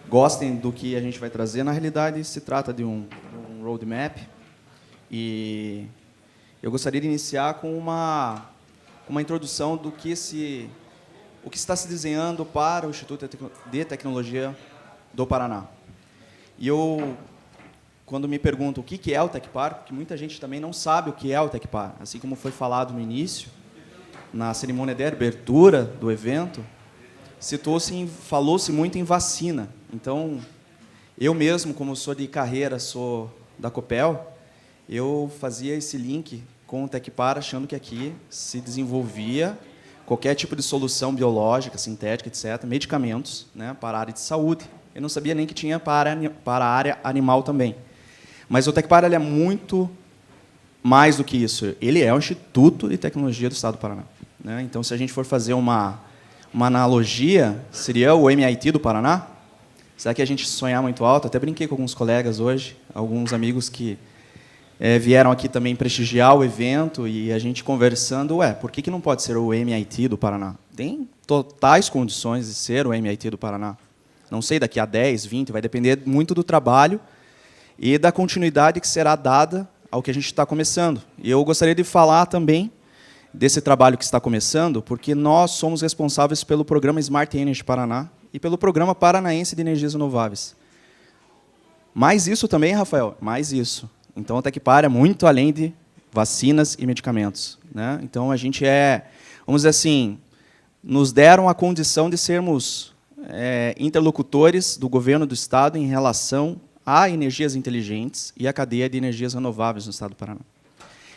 gostem do que a gente vai trazer. Na realidade, se trata de um roadmap. E eu gostaria de iniciar com uma introdução do que o que está se desenhando para o Instituto de Tecnologia do Paraná. E quando me perguntam o que é o Tecpar, porque muita gente também não sabe o que é o Tecpar, assim como foi falado no início, na cerimônia de abertura do evento, falou-se muito em vacina. Então, eu mesmo, como sou de carreira, sou da Copel, eu fazia esse link com o Tecpar, achando que aqui se desenvolvia qualquer tipo de solução biológica, sintética, etc., medicamentos, né, para a área de saúde. Eu não sabia nem que tinha para a área animal também. Mas o Tecpar ele é muito mais do que isso. Ele é o Instituto de Tecnologia do Estado do Paraná, né? Então, se a gente for fazer uma analogia, seria o MIT do Paraná? Será que a gente sonhar muito alto? Até brinquei com alguns colegas hoje, alguns amigos que vieram aqui também prestigiar o evento, e a gente conversando, por que não pode ser o MIT do Paraná? Tem totais condições de ser o MIT do Paraná. Não sei, daqui a 10, 20, vai depender muito do trabalho e da continuidade que será dada ao que a gente está começando. E eu gostaria de falar também desse trabalho que está começando, porque nós somos responsáveis pelo programa Smart Energy Paraná e pelo Programa Paranaense de Energias Renováveis. Mais isso também, Rafael? Mais isso. Então, a Tecpar é muito além de vacinas e medicamentos, né? Então, a gente vamos dizer assim, nos deram a condição de sermos interlocutores do governo do Estado em relação a energias inteligentes e a cadeia de energias renováveis no Estado do Paraná.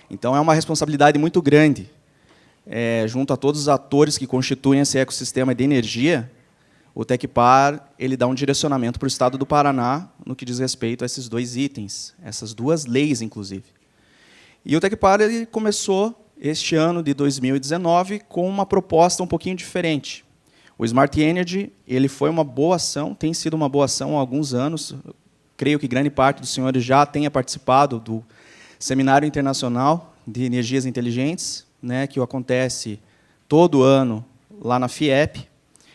Então, é uma responsabilidade muito grande, junto a todos os atores que constituem esse ecossistema de energia. O Tecpar ele dá um direcionamento para o Estado do Paraná no que diz respeito a esses dois itens, essas duas leis, inclusive. E o Tecpar ele começou este ano de 2019 com uma proposta um pouquinho diferente. O Smart Energy ele foi uma boa ação, tem sido uma boa ação há alguns anos. Eu creio que grande parte dos senhores já tenha participado do Seminário Internacional de Energias Inteligentes, né, que acontece todo ano lá na FIEP.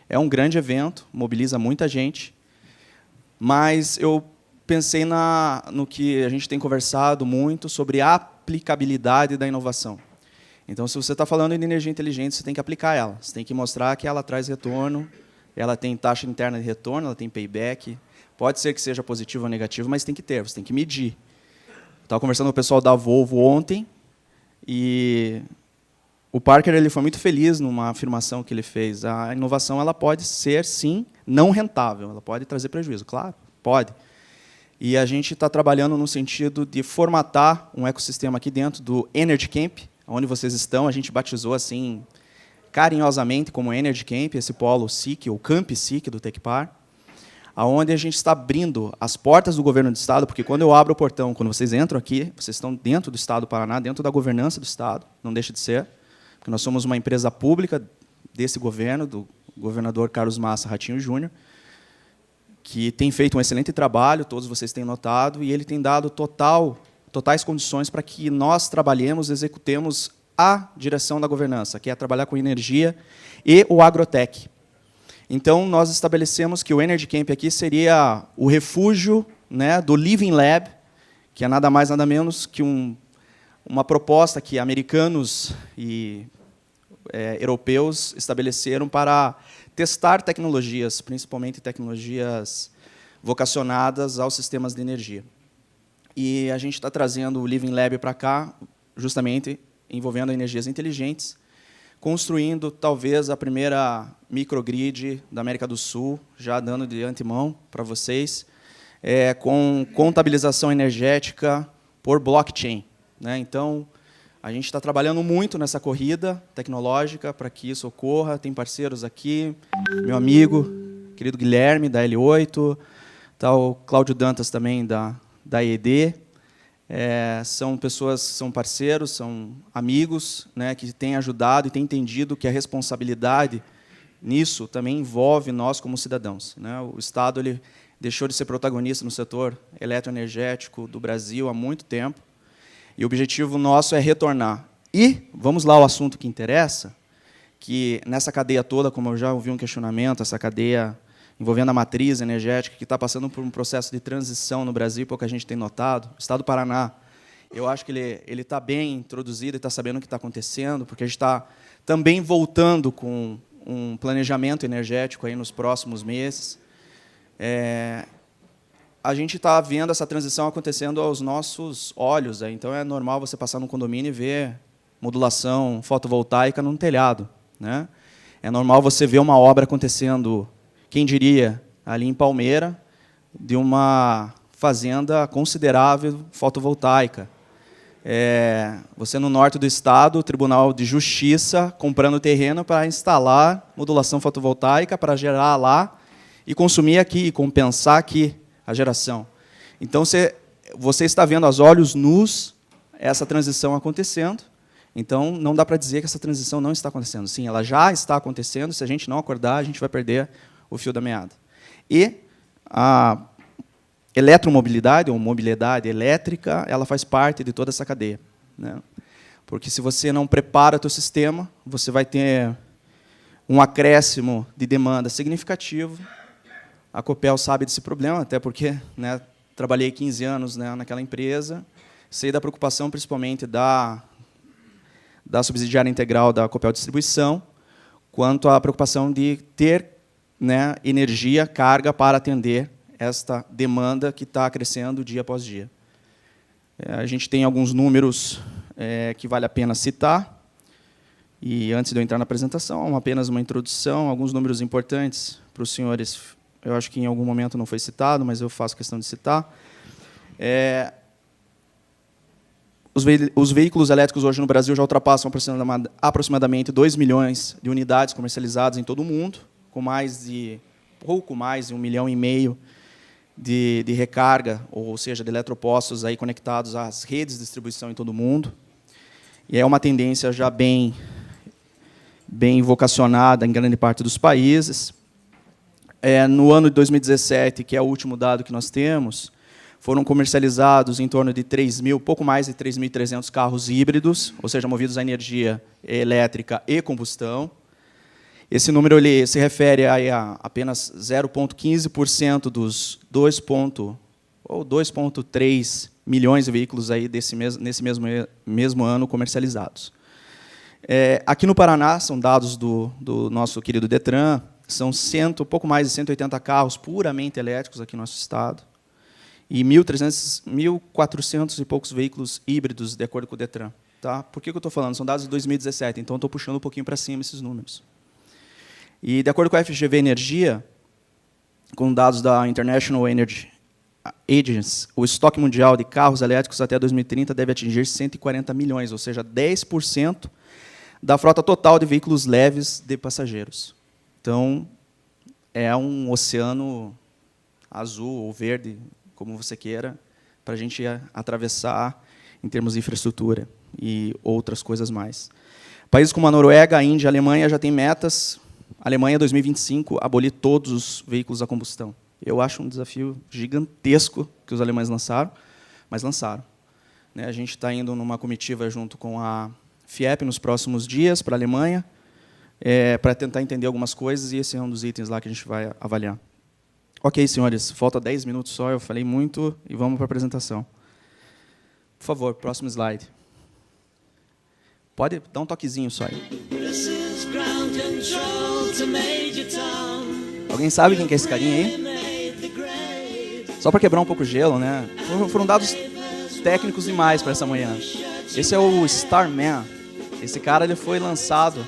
É um grande evento, mobiliza muita gente, mas eu pensei no que a gente tem conversado muito sobre a aplicabilidade da inovação. Então, se você está falando de energia inteligente, você tem que aplicar ela. Você tem que mostrar que ela traz retorno, ela tem taxa interna de retorno, ela tem payback. Pode ser que seja positivo ou negativo, mas tem que ter, você tem que medir. Estava conversando com o pessoal da Volvo ontem, e o Parker ele foi muito feliz numa afirmação que ele fez. A inovação ela pode ser, sim, não rentável. Ela pode trazer prejuízo, claro, pode. E a gente está trabalhando no sentido de formatar um ecossistema aqui dentro do Energy Camp, onde vocês estão. A gente batizou assim carinhosamente como Energy Camp, esse polo SIC, ou Camp SIC do Tecpar, aonde a gente está abrindo as portas do governo do Estado, porque quando eu abro o portão, quando vocês entram aqui, vocês estão dentro do Estado do Paraná, dentro da governança do Estado, não deixa de ser, porque nós somos uma empresa pública desse governo, do governador Carlos Massa Ratinho Júnior, que tem feito um excelente trabalho, todos vocês têm notado, e ele tem dado totais condições para que nós trabalhemos, executemos a direção da governança, que é trabalhar com energia e o agrotech. Então, nós estabelecemos que o Energy Camp aqui seria o refúgio, né, do Living Lab, que é nada mais, nada menos que uma proposta que americanos e europeus estabeleceram para testar tecnologias, principalmente tecnologias vocacionadas aos sistemas de energia. E a gente está trazendo o Living Lab para cá, justamente envolvendo energias inteligentes, construindo talvez a primeira microgrid da América do Sul, já dando de antemão para vocês, com contabilização energética por blockchain, né? Então, a gente está trabalhando muito nessa corrida tecnológica para que isso ocorra. Tem parceiros aqui, meu amigo, querido Guilherme, da L8, tá o Cláudio Dantas também, da ED. São pessoas, são parceiros, são amigos, né, que têm ajudado e têm entendido que a responsabilidade nisso também envolve nós como cidadãos, né? O Estado ele deixou de ser protagonista no setor eletroenergético do Brasil há muito tempo, e o objetivo nosso é retornar. E, vamos lá ao assunto que interessa, que nessa cadeia toda, como eu já ouvi um questionamento, essa cadeia envolvendo a matriz energética, que está passando por um processo de transição no Brasil, pouca gente tem notado. O Estado do Paraná, eu acho que ele está bem introduzido e está sabendo o que está acontecendo, porque a gente está também voltando com um planejamento energético aí nos próximos meses. A gente está vendo essa transição acontecendo aos nossos olhos. Então, é normal você passar num condomínio e ver modulação fotovoltaica num telhado, né? É normal você ver uma obra acontecendo, quem diria, ali em Palmeira, de uma fazenda considerável fotovoltaica. Você, no norte do estado, o Tribunal de Justiça comprando terreno para instalar modulação fotovoltaica, para gerar lá e consumir aqui, e compensar aqui a geração. Então, você está vendo aos olhos nus essa transição acontecendo. Então, não dá para dizer que essa transição não está acontecendo. Sim, ela já está acontecendo. Se a gente não acordar, a gente vai perder o fio da meada. E a eletromobilidade, ou mobilidade elétrica, ela faz parte de toda essa cadeia, né? Porque, se você não prepara o seu sistema, você vai ter um acréscimo de demanda significativo. A Copel sabe desse problema, até porque, né, trabalhei 15 anos, né, naquela empresa, sei da preocupação, principalmente, da subsidiária integral da Copel Distribuição, quanto à preocupação de ter, né, energia, carga para atender esta demanda que está crescendo dia após dia. A gente tem alguns números que vale a pena citar, e antes de eu entrar na apresentação, apenas uma introdução, alguns números importantes para os senhores. Eu acho que em algum momento não foi citado, mas eu faço questão de citar. Os veículos elétricos hoje no Brasil já ultrapassam aproximadamente 2 milhões de unidades comercializadas em todo o mundo, com pouco mais de 1,5 milhão de recarga, ou seja, de eletropostos aí conectados às redes de distribuição em todo o mundo. E é uma tendência já bem vocacionada em grande parte dos países. No ano de 2017, que é o último dado que nós temos, foram comercializados em torno de pouco mais de 3.300 carros híbridos, ou seja, movidos a energia elétrica e combustão. Esse número ele se refere a apenas 0,15% dos 2,3 milhões de veículos aí nesse mesmo ano comercializados. Aqui no Paraná, são dados do nosso querido Detran, são pouco mais de 180 carros puramente elétricos aqui no nosso estado, e 1.400 e poucos veículos híbridos, de acordo com o Detran. Tá? Por que eu estou falando? São dados de 2017, então estou puxando um pouquinho para cima esses números. E, de acordo com a FGV Energia, com dados da International Energy Agency, o estoque mundial de carros elétricos até 2030 deve atingir 140 milhões, ou seja, 10% da frota total de veículos leves de passageiros. Então, é um oceano azul ou verde, como você queira, para a gente atravessar em termos de infraestrutura e outras coisas mais. Países como a Noruega, a Índia, a Alemanha já têm metas. A Alemanha, 2025, abolir todos os veículos a combustão. Eu acho um desafio gigantesco que os alemães lançaram, mas lançaram. A gente está indo numa comitiva junto com a FIEP nos próximos dias para a Alemanha, para tentar entender algumas coisas, e esse é um dos itens lá que a gente vai avaliar. Ok, senhores, falta 10 minutos só, eu falei muito, e vamos para a apresentação. Por favor, próximo slide. Pode dar um toquezinho só aí. Alguém sabe quem que é esse carinha aí? Só para quebrar um pouco o gelo, né? Foram dados técnicos demais para essa manhã. Esse é o Starman. Esse cara ele foi lançado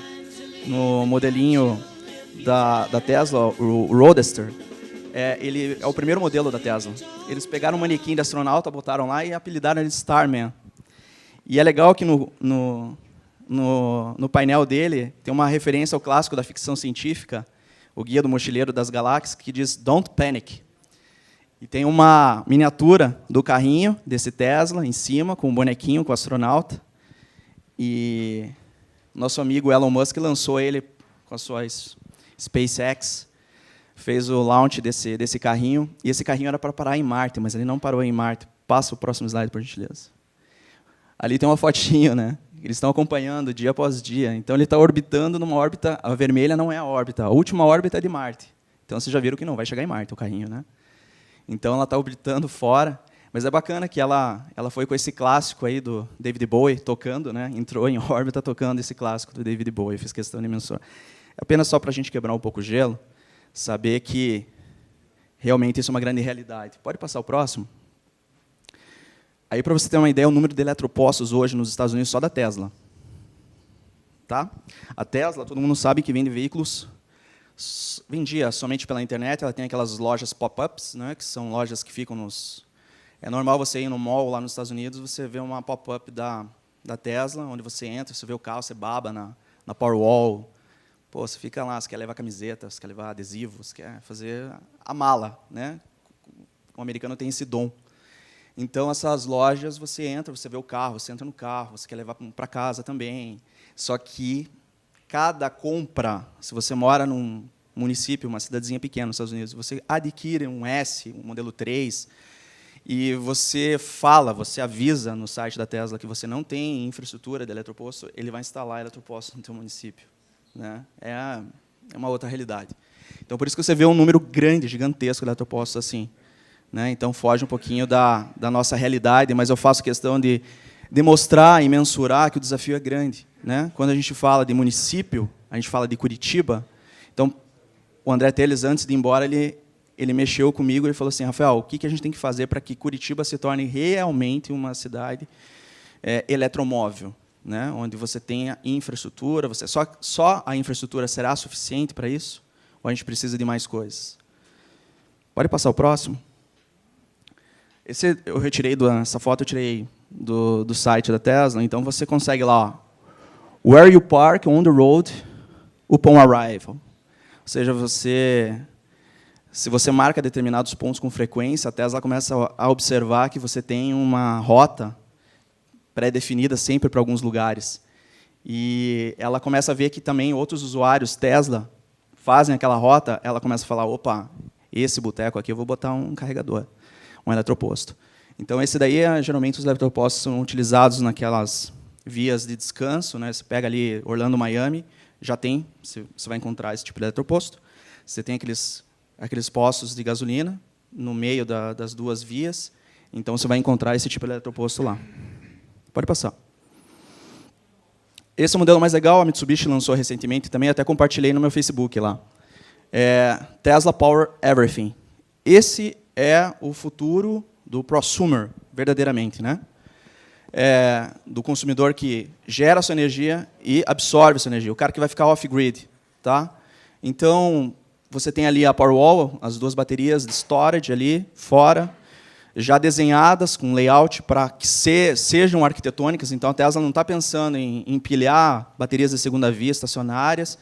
no modelinho da Tesla, o Roadster. Ele é o primeiro modelo da Tesla. Eles pegaram um manequim de astronauta, botaram lá e apelidaram ele de Starman. E é legal que no painel dele tem uma referência ao clássico da ficção científica, O Guia do Mochileiro das Galáxias, que diz "Don't Panic". E tem uma miniatura do carrinho desse Tesla em cima, com um bonequinho, com o astronauta. E nosso amigo Elon Musk lançou ele com a sua SpaceX, fez o launch desse carrinho, e esse carrinho era para parar em Marte, mas ele não parou em Marte. Passa o próximo slide, por gentileza. Ali tem uma fotinho, né? Eles estão acompanhando dia após dia. Então, ele está orbitando numa órbita. A vermelha não é a órbita. A última órbita é de Marte. Então, vocês já viram que não vai chegar em Marte o carrinho, né? Então, ela está orbitando fora. Mas é bacana que ela foi com esse clássico aí do David Bowie tocando, né? Entrou em órbita tocando esse clássico do David Bowie. Fiz questão de mencionar. Apenas só para a gente quebrar um pouco o gelo, saber que realmente isso é uma grande realidade. Pode passar o próximo? Aí, para você ter uma ideia, o número de eletropostos hoje nos Estados Unidos só da Tesla. Tá? A Tesla, todo mundo sabe que vende veículos, vendia somente pela internet, ela tem aquelas lojas pop-ups, né, que são lojas que ficam nos... É normal você ir no mall lá nos Estados Unidos, você vê uma pop-up da Tesla, onde você entra, você vê o carro, você baba na Powerwall. Pô, você fica lá, você quer levar camiseta, você quer levar adesivo, você quer fazer a mala, né? O americano tem esse dom. Então, essas lojas, você entra, você vê o carro, você entra no carro, você quer levar para casa também. Só que cada compra, se você mora num município, uma cidadezinha pequena nos Estados Unidos, você adquire um S, um modelo 3, e você fala, você avisa no site da Tesla que você não tem infraestrutura de eletroposto, ele vai instalar eletroposto no seu município. Né? É uma outra realidade. Então, por isso que você vê um número grande, gigantesco de eletropostos assim. Né? Então, foge um pouquinho da nossa realidade, mas eu faço questão de demonstrar e mensurar que o desafio é grande. Né? Quando a gente fala de município, a gente fala de Curitiba. Então, o André Teles, antes de ir embora, ele mexeu comigo e falou assim, Rafael, o que a gente tem que fazer para que Curitiba se torne realmente uma cidade eletromóvel, né? Onde você tenha infraestrutura, só a infraestrutura será suficiente para isso? Ou a gente precisa de mais coisas? Pode passar o próximo? Essa foto eu tirei do site da Tesla, então você consegue lá, where you park on the road upon arrival. Ou seja, se você marca determinados pontos com frequência, a Tesla começa a observar que você tem uma rota pré-definida sempre para alguns lugares. E ela começa a ver que também outros usuários Tesla fazem aquela rota, ela começa a falar, opa, esse boteco aqui eu vou botar um carregador, um eletroposto. Então, esse daí, geralmente, os eletropostos são utilizados naquelas vias de descanso. Né? Você pega ali Orlando, Miami, já tem, você vai encontrar esse tipo de eletroposto. Você tem aqueles postos de gasolina no meio das duas vias, então você vai encontrar esse tipo de eletroposto lá. Pode passar. Esse é o modelo mais legal, a Mitsubishi lançou recentemente, também até compartilhei no meu Facebook lá. Tesla Power Everything. Esse é o futuro do prosumer, verdadeiramente, né? Do consumidor que gera a sua energia e absorve a sua energia, o cara que vai ficar off-grid. Tá? Então, você tem ali a Powerwall, as duas baterias de storage ali fora, já desenhadas com layout para que sejam arquitetônicas. Então, a Tesla não está pensando em empilhar baterias de segunda via estacionárias,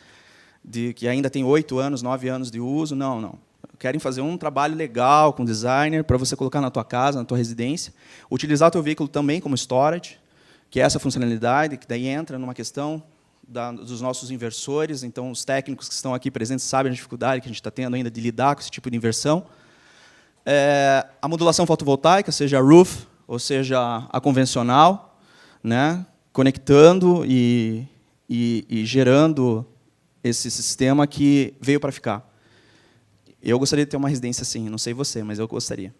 que ainda tem 8 anos, 9 anos de uso. Não, não. Querem fazer um trabalho legal com designer para você colocar na tua casa, na tua residência. Utilizar o teu veículo também como storage, que é essa funcionalidade, que daí entra numa questão dos nossos inversores. Então, os técnicos que estão aqui presentes sabem a dificuldade que a gente está tendo ainda de lidar com esse tipo de inversão. A modulação fotovoltaica, seja a roof, ou seja a convencional, né, conectando e gerando esse sistema que veio para ficar. Eu gostaria de ter uma residência assim, não sei você, mas eu gostaria.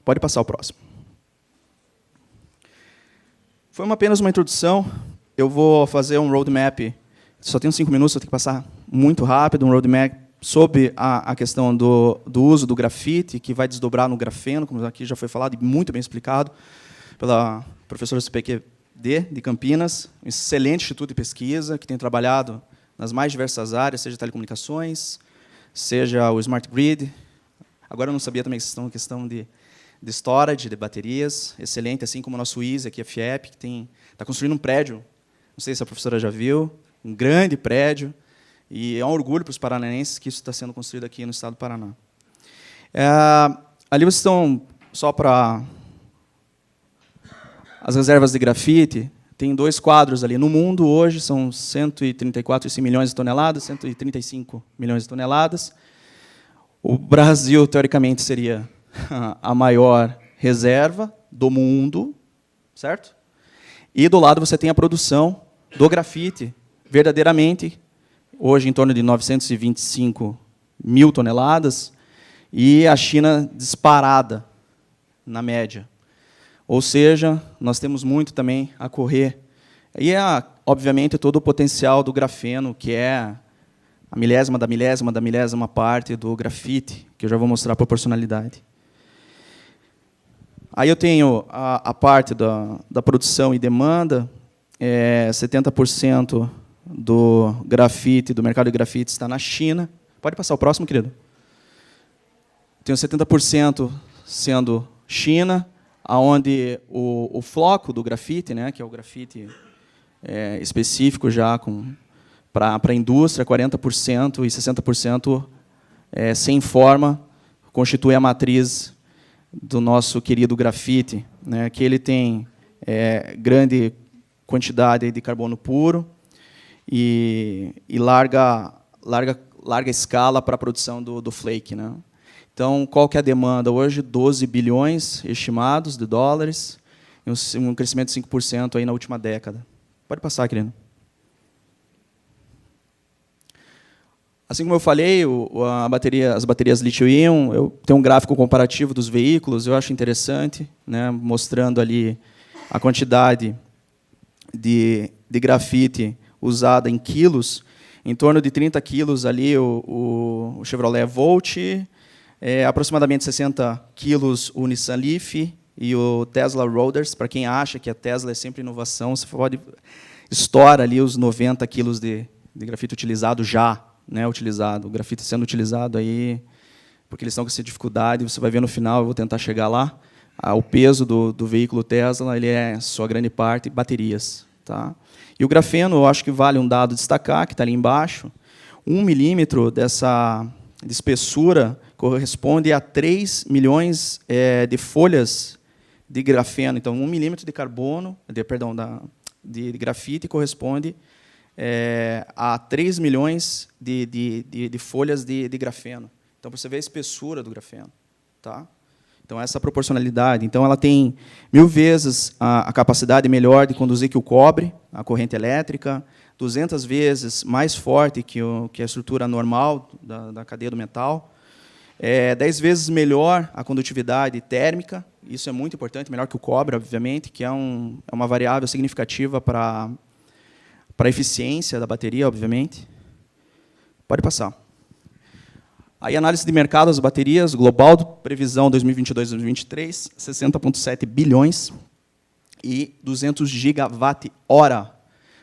Pode passar o próximo. Foi apenas uma introdução. Eu vou fazer um roadmap. Só tenho 5 minutos, eu tenho que passar muito rápido, um roadmap sobre a questão do uso do grafite, que vai desdobrar no grafeno, como aqui já foi falado e muito bem explicado pela professora CPQD de Campinas, um excelente instituto de pesquisa, que tem trabalhado nas mais diversas áreas, seja telecomunicações, seja o Smart Grid. Agora eu não sabia também que estão questão de storage, de baterias, excelente, assim como o nosso ISE, aqui a FIEP, que está construindo um prédio, não sei se a professora já viu, um grande prédio, e é um orgulho para os paranaenses que isso está sendo construído aqui no estado do Paraná. Ali vocês estão, só para as reservas de grafite, tem 2 quadros ali. No mundo, hoje, são 134 milhões de toneladas, 135 milhões de toneladas. O Brasil, teoricamente, seria a maior reserva do mundo, certo? E, do lado, você tem a produção do grafite, verdadeiramente, hoje, em torno de 925 1.000 toneladas, e a China disparada na média. Ou seja, nós temos muito também a correr. E, obviamente, todo o potencial do grafeno, que é a milésima da milésima da milésima parte do grafite, que eu já vou mostrar a proporcionalidade. Aí eu tenho a parte da produção e demanda, 70% do grafite, do mercado de grafite, está na China. Pode passar o próximo, querido? Tenho 70% sendo China, onde o floco do grafite, né, que é o grafite específico já para a indústria, 40% e 60% sem forma, constitui a matriz do nosso querido grafite, né, que ele tem grande quantidade de carbono puro e larga escala para a produção do flake, né? Então, qual que é a demanda hoje? 12 bilhões estimados de dólares, e um crescimento de 5% aí na última década. Pode passar, querido. Assim como eu falei, as baterias lítio-íon, eu tenho um gráfico comparativo dos veículos, eu acho interessante, né, mostrando ali a quantidade de grafite usada em quilos, em torno de 30 quilos ali o Chevrolet Volt, aproximadamente 60 quilos o Nissan Leaf e o Tesla Roadster. Para quem acha que a Tesla é sempre inovação, você pode estourar ali os 90 quilos de grafite utilizado já, né, o grafite sendo utilizado aí, porque eles estão com essa dificuldade, você vai ver no final, eu vou tentar chegar lá, o peso do veículo Tesla, ele é sua grande parte baterias. Tá? E o grafeno, eu acho que vale um dado destacar, que está ali embaixo, 1 milímetro de espessura corresponde a 3 milhões de folhas de grafeno. Então, 1 milímetro de carbono, de grafite corresponde a 3 milhões de folhas de grafeno. Então, você vê a espessura do grafeno. Tá? Então, essa proporcionalidade. Então, ela tem 1000 vezes a capacidade melhor de conduzir que o cobre, a corrente elétrica, 200 vezes mais forte que a estrutura normal da cadeia do metal, 10 vezes melhor a condutividade térmica, isso é muito importante, melhor que o cobre, obviamente, que é uma variável significativa para a eficiência da bateria, obviamente. Pode passar. Aí, análise de mercado das baterias, global, previsão 2022-2023, 60,7 bilhões e 200 gigawatt-hora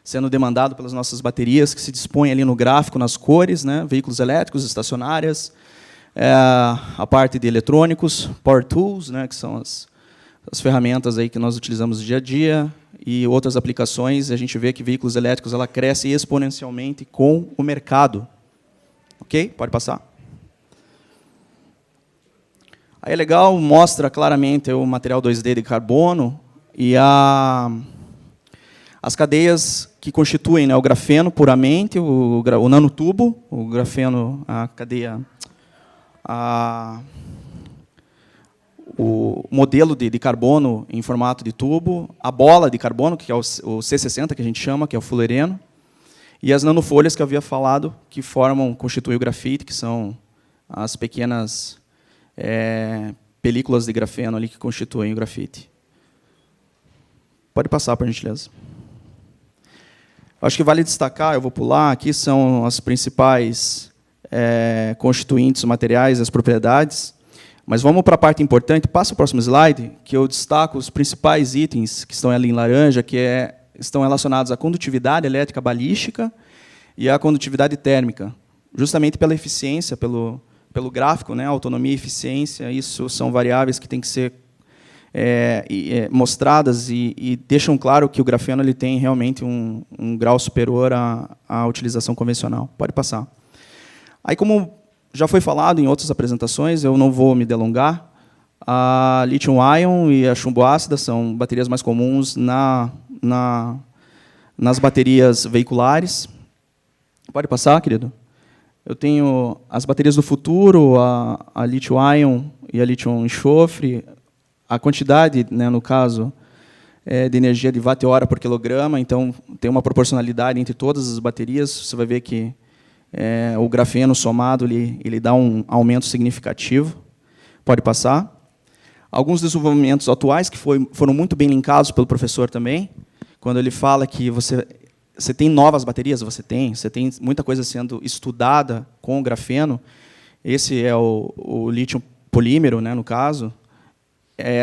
sendo demandado pelas nossas baterias, que se dispõem ali no gráfico, nas cores, né, veículos elétricos, estacionárias, a parte de eletrônicos, Power Tools, né, que são as ferramentas aí que nós utilizamos no dia a dia, e outras aplicações. A gente vê que veículos elétricos ela cresce exponencialmente com o mercado. Ok? Pode passar. Aí é legal, mostra claramente o material 2D de carbono e as cadeias que constituem, né, o grafeno puramente, o nanotubo, o grafeno, a cadeia, o modelo de carbono em formato de tubo, a bola de carbono, que é o C60, que a gente chama, que é o fulereno, e as nanofolhas que eu havia falado, que constituem o grafite, que são as pequenas películas de grafeno ali que constituem o grafite. Pode passar, por gentileza. Acho que vale destacar, eu vou pular, aqui são as principais constituintes materiais, as propriedades, mas vamos para a parte importante. Passa o próximo slide, que eu destaco os principais itens que estão ali em laranja, que estão relacionados à condutividade elétrica balística e à condutividade térmica, justamente pela eficiência, pelo gráfico, né, autonomia e eficiência. Isso são variáveis que têm que ser mostradas e deixam claro que o grafeno ele tem realmente um grau superior à utilização convencional. Pode passar. Aí, como já foi falado em outras apresentações, eu não vou me delongar. A lítio-íon e a chumbo ácida são baterias mais comuns nas baterias veiculares. Pode passar, querido? Eu tenho as baterias do futuro, a lítio-íon e a lítio-enxofre, a quantidade, né, no caso, de energia de watt-hora por quilograma, então tem uma proporcionalidade entre todas as baterias. Você vai ver que o grafeno somado ele dá um aumento significativo. Pode passar. Alguns desenvolvimentos atuais que foram muito bem linkados pelo professor também, quando ele fala que você tem novas baterias, você tem muita coisa sendo estudada com o grafeno. Esse é o lítio polímero, né, no caso,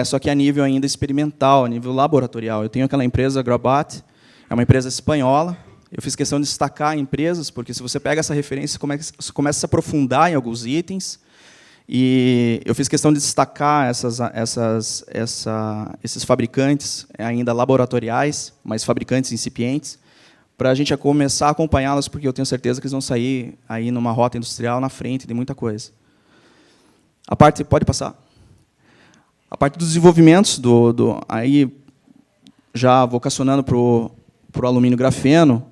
só que a nível ainda experimental, a nível laboratorial. Eu tenho aquela empresa Grabat, é uma empresa espanhola. Eu fiz questão de destacar empresas, porque se você pega essa referência, você começa a se aprofundar em alguns itens. E eu fiz questão de destacar esses fabricantes ainda laboratoriais, mas fabricantes incipientes, para a gente começar a acompanhá-los, porque eu tenho certeza que eles vão sair aí numa rota industrial na frente de muita coisa. A parte, pode passar? A parte dos desenvolvimentos, aí já vocacionando para o alumínio grafeno,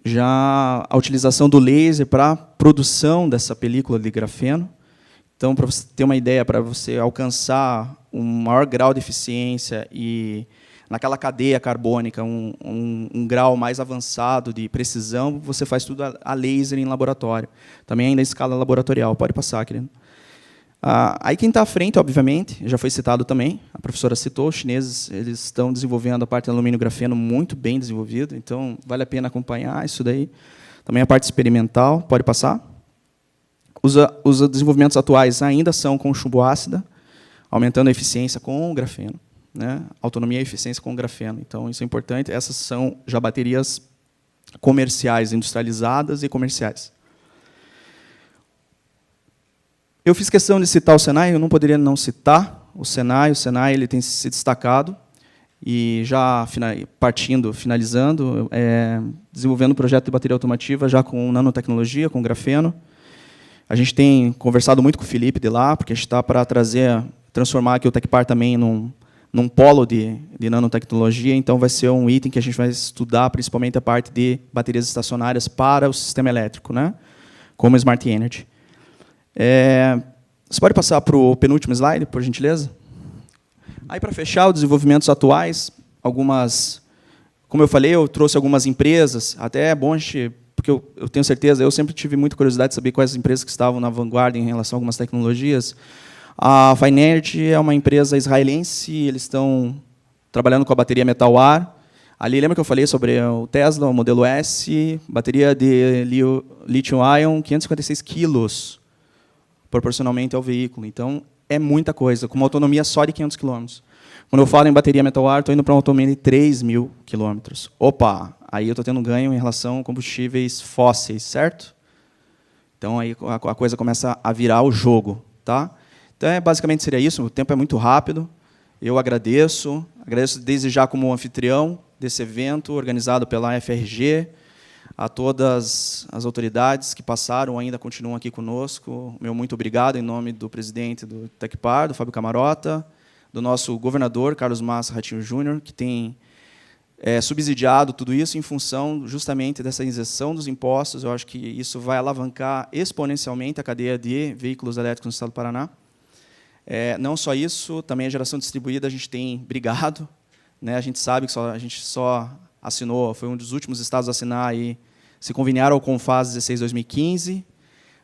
já a utilização do laser para a produção dessa película de grafeno. Então, para você ter uma ideia, para você alcançar um maior grau de eficiência e, naquela cadeia carbônica, um grau mais avançado de precisão, você faz tudo a laser em laboratório. Também ainda em escala laboratorial. Pode passar, querido. Aí quem está à frente, obviamente, já foi citado também, a professora citou, os chineses eles estão desenvolvendo a parte de alumínio grafeno muito bem desenvolvido, então vale a pena acompanhar isso daí. Também a parte experimental, pode passar. Os desenvolvimentos atuais ainda são com chumbo ácida, aumentando a eficiência com o grafeno, né? Autonomia e eficiência com o grafeno. Então, isso é importante. Essas são já baterias comerciais, industrializadas e comerciais. Eu fiz questão de citar o Senai, eu não poderia não citar o Senai. O Senai ele tem se destacado, e já finalizando, desenvolvendo um projeto de bateria automotiva já com nanotecnologia, com grafeno. A gente tem conversado muito com o Felipe de lá, porque a gente está para transformar aqui o Tecpar também num polo de nanotecnologia, então vai ser um item que a gente vai estudar, principalmente a parte de baterias estacionárias para o sistema elétrico, né? Como Smart Energy. Você pode passar para o penúltimo slide, por gentileza? Aí, para fechar, os desenvolvimentos atuais, como eu falei, eu trouxe algumas empresas, até é bom a gente... porque eu tenho certeza, eu sempre tive muita curiosidade de saber quais empresas que estavam na vanguarda em relação a algumas tecnologias. A Finergy é uma empresa israelense, eles estão trabalhando com a bateria metal-ar. Ali, lembra que eu falei sobre o Tesla, o modelo S, bateria de lítio-ion, 556 quilos, proporcionalmente ao veículo. Então, é muita coisa, com uma autonomia só de 500 quilômetros. Quando eu falo em bateria metal-ar, estou indo para uma autonomia de 3.000 quilômetros. Opa! Aí eu estou tendo um ganho em relação a combustíveis fósseis, certo? Então, aí a coisa começa a virar o jogo. Tá? Então, basicamente seria isso. O tempo é muito rápido. Eu agradeço desde já como anfitrião desse evento, organizado pela FRG, a todas as autoridades que passaram, ainda continuam aqui conosco. Meu muito obrigado em nome do presidente do Tecpar, do Fábio Camarota, do nosso governador, Carlos Massa Ratinho Júnior, que tem subsidiado tudo isso em função justamente dessa isenção dos impostos. Eu acho que isso vai alavancar exponencialmente a cadeia de veículos elétricos no estado do Paraná. Não só isso, também a geração distribuída a gente tem brigado, né? A gente sabe que a gente só assinou, foi um dos últimos estados a assinar e se conveniar ao CONFAS 16/2015,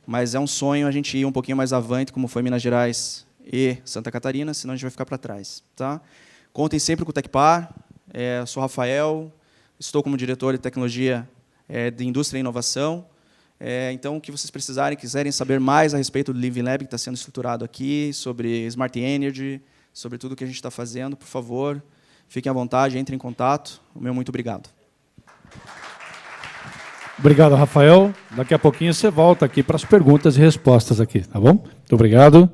mas é um sonho a gente ir um pouquinho mais avante, como foi Minas Gerais e Santa Catarina, senão a gente vai ficar para trás. Tá? Contem sempre com o Tecpar. Sou Rafael, estou como diretor de tecnologia de indústria e inovação. Então, o que vocês precisarem, quiserem saber mais a respeito do Living Lab que está sendo estruturado aqui, sobre Smart Energy, sobre tudo o que a gente está fazendo, por favor, fiquem à vontade, entrem em contato. O meu muito obrigado. Obrigado, Rafael. Daqui a pouquinho você volta aqui para as perguntas e respostas aqui, tá bom? Muito obrigado.